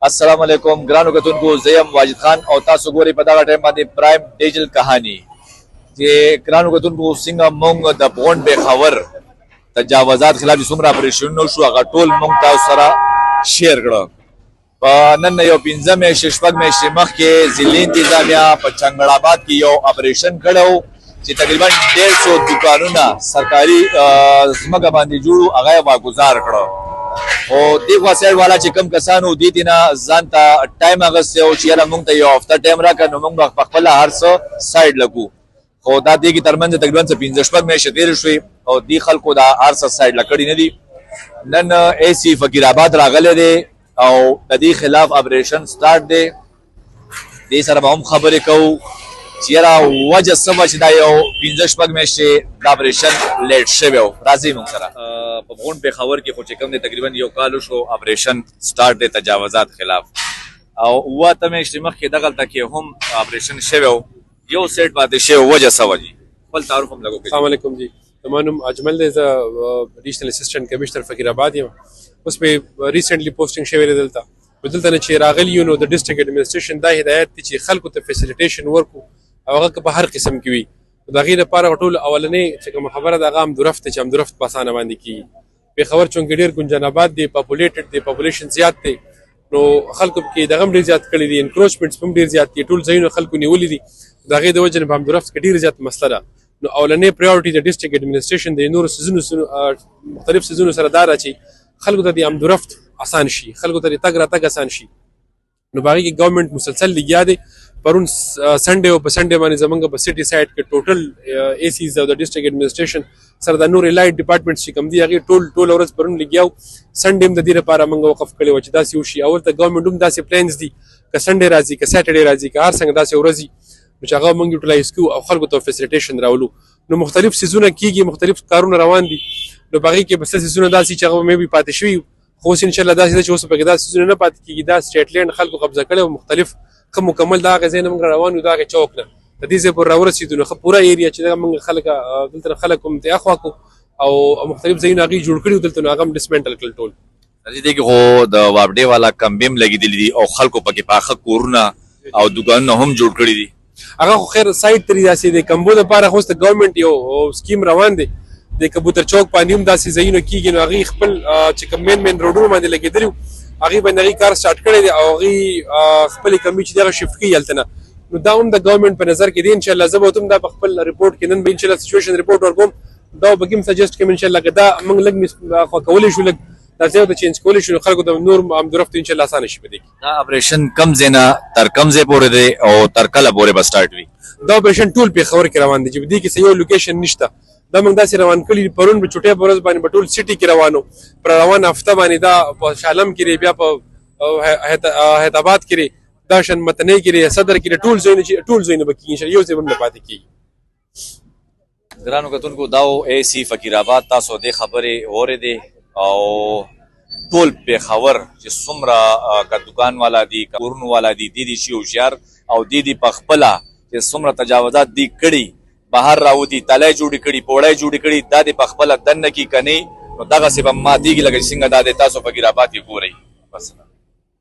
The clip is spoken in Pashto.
السلام علیکم ګرانو کتونکو زیم واجد خان او تاسو ګورئ په دغه ټایم باندې پرایم ډیجیټل کہانی چې ګرانو کتونکو څنګه مونږ د بغون بخور تجاوزات خلاف څومره اپریشنونه شو هغه ټول مونږ تاسو سره شیر کړو. په نن یو 15 مې شپږ مې مخکې ضلعي انتظامیه په چنګړ آباد کې یو اپریشن کړو چې تقریبا 150 دکانونه سرکاري ځمکه باندې جوړو هغه واګزار کړو. او دغه سایډ والا چې کم کسانو دي دینه ځان ته ټایم اغسته او چې موږ ته یو هفته ټایم راکړ نو موږ په خپل هر څه سایډ لګو. خو دا دغه ترمنځ تقریبا 15 شپږ مې شتیر شوي او دی خلکو دا هر څه سایډ لکړی نه دي. نن ای سی فقیر آباد راغله دي او د دې خلاف اپریشن سٹارټ دی. دې سره به هم خبرې کوو چې را وجه سبا چې دا یو 15 شپږ مې دا اپریشن لیټ شوی و. راځي موږ سره په بغون بخور کې خو چې کوم دی تقریبا یو کال شو اپریشن سٹارټ دی تجاوزات خلاف او واته مې مخکې دغلته کې هم اپریشن شوی و یو سیټ پاتې شوی وجه سبا جی خپل تعارف هم لګو. السلام علیکم جی تمام اجمل دی ریجنل اسسټنټ کمشنر فقیر آباد یم. اوس په ریسنټلی پوسټینګ شوی دلته بدلته نه چې راغلی یو نو د ډیسټریکټ ایڈمنسټریشن دا هدایت دي چې خلکو ته فیسیلیټیشن ورکو او هغه په هر قسم کې وي. د هغې لپاره ټول اولنۍ چې کومه خبره ده هغه همدرفت چې همدرفت په اسانه باندې کېږي. پېښور چونکې ډېر ګنجان آباد دی، پاپولیټډ دی، پاپولیشن زیات دی نو خلکو کې دغه هم ډېر زیات کړي دي، انکروچمنټس هم ډېر زیات دي، ټول ځایونه خلکو نیولي دي. د هغې د وجې نه په همدرفت کې ډېر زیات مسله ده. نو اولنۍ پریورټي د ډسټرکټ ایډمنسټریشن د نورو څیزونو مختلف څیزونو سره دا ده چې خلکو ته د همدرفت اسان شي، خلکو ته د تګ راتګ اسان شي. نو په هغې کې ګورنمنټ مسلسل لګیا دی. پرون سنډے او په سنډے باندې زمونږ په سټي سایډ کې ټوټل اے سیز او د ډسټرکټ ایډمنسټریشن سره د نور الایډ ډپارټمنټس چې کوم دي هغې ټول ورځ پرون لګیا وو. سنډے هم د دې لپاره موږ وقف کړی وو چې داسې وشي. اول ته ګورنمنټ هم داسې پلانز دي که سنډے راځي که سیټرډے راځي که هر څنګه داسې ورځ نو چې هغه موږ یوټیلایز کړو او خلکو ته فیسیلیټیشن راولو. نو مختلف څیزونه کېږي، مختلف کارونه روان دي. نو په هغې کې به څه څیزونه داسې چې هغه مې بي پاتې شوي خو اوس انشاءالله داسې ده چې اوس پکې داسې څیزونه نه پاتې کېږي. دا سټیټ لینډ خلکو قبضه کړی او مختلف ښه مکمل د هغه ځای نه موږ روان یو د هغې چوک نه د دې ځای پورې راورسېدو. نو ښه پوره ایریا چې دغه موږ خلک دلته نه خلک هم ته اخوا کړو او مختلف ځایونه هغې جوړ کړي دلته نو هغه هم ډسمنټل کړل ټول. دې کې خو د وابډې والا کمبې هم لګېدلي دي او خلکو پکې پاخه کورونه او دوکانونه هم جوړ کړي دي. هغه خو خیر سایډ ترې داسې دی کمبو دپاره خو اوس د ګورنمنټ یو سکیم روان دی د کبوتر چوک باندې هم داسې ځایونه کېږي. نو هغې خپل چې کوم مین روډونو باندې لګېدلي وو هغې باندې هغې کار سټارټ کړی دی او هغې خپلې کمبې چې دي هغه شفټ کوي هلته نه. نو دا هم د ګورنمنټ په نظر کې دی. انشاءالله زه به ورته هم دا په خپل رپورټ کې نن به انشاءالله سچویشن رپورټ ورکوم. دا به هم سجیسټ کوم انشاءالله که دا موږ لږ خوا کولی شو لږ دا ځای ورته چینج کولی شو نو خلکو ته نور همدرفت انشاءالله اسانه شي. په دې کې دا اپریشن کم ځای نه تر کم ځای پورې دی او تر کله پورې به سټارټ وي؟ دا اپریشن ټول پېښور کې روان دی چې په دې کې څه یو لوکیشن نشته. دا موږ داسې روان کړي پرون په چوټۍ په ورځ باندې په ټول سټي کې روانو پر روانه هفته باندې دا په شالم کې دی، بیا په حیات آباد کې دی، دا شان متنۍ کې دی، صدر کې دی، ټول ځایونه به کېږي انشاءالله یو ځای به هم نه پاتې کېږي. ګرانو کتونکو دا و اے سی فقیر آباد. تاسو دې خبرې اورېدې او ټول پېښور چې څومره که دکان والا دي که کورونو والا دي دې دي شي هوښیار او دې دي په خپله چې څومره تجاوزات دي کړي بهر راوځي، تلی جوړې کړي، پوړی جوړې کړي، دا دې په خپله دننه کې که نه نو دغسې به ماتېږي لکه چې څنګه دا دی تاسو فقیر آباد کې ګورئ. بس